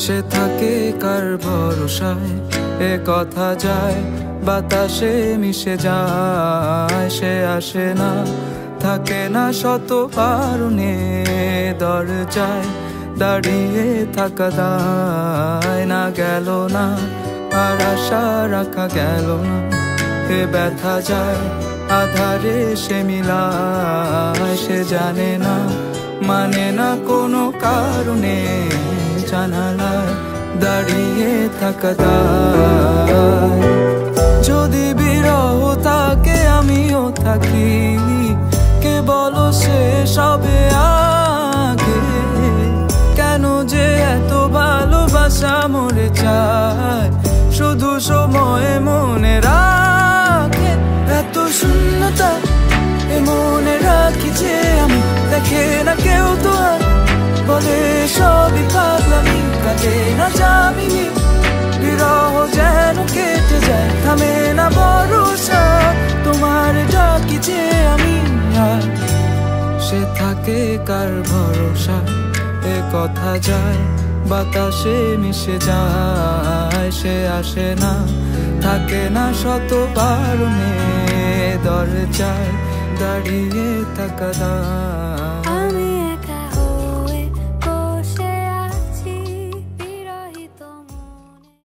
সে থাকে কার ভরসায়, এ কথা যায় বাতাসে মিশে যায়। সে আসে না, থাকে না শত কারণে, দরজায় দাঁড়িয়ে থাকা দায়। না গেল না আর আশা রাখা গেল না, এ ব্যথা যায় আধারে সে মিলায়। সে জানে না, মানে না কোনো কারণে, জানালায় দাঁড়িয়ে থাকা দায়। যদি বিরহ থাকে আমিও থাকি, কে বলো সে সবে আগে। কেন যে এত ভালোবাসা মরে যায়, শুধু সময় মনে রাখে। এত শূন্যতা এ মনে রাখি যে আমি, দেখে না কেউ তো আর, বলে সবই পাগলামি, কাটে না যামিনী। বিরহ যেন কেটে যায়, থামে না ভরসা, তোমার ডাকি যে আমি আর। সে থাকে কার ভরসা, এ কথা যায় বাতাসে মিশে যায়। সে আসে না, থাকে না শত কারণে, দরজায় দাঁড়িয়ে থাকা দায়।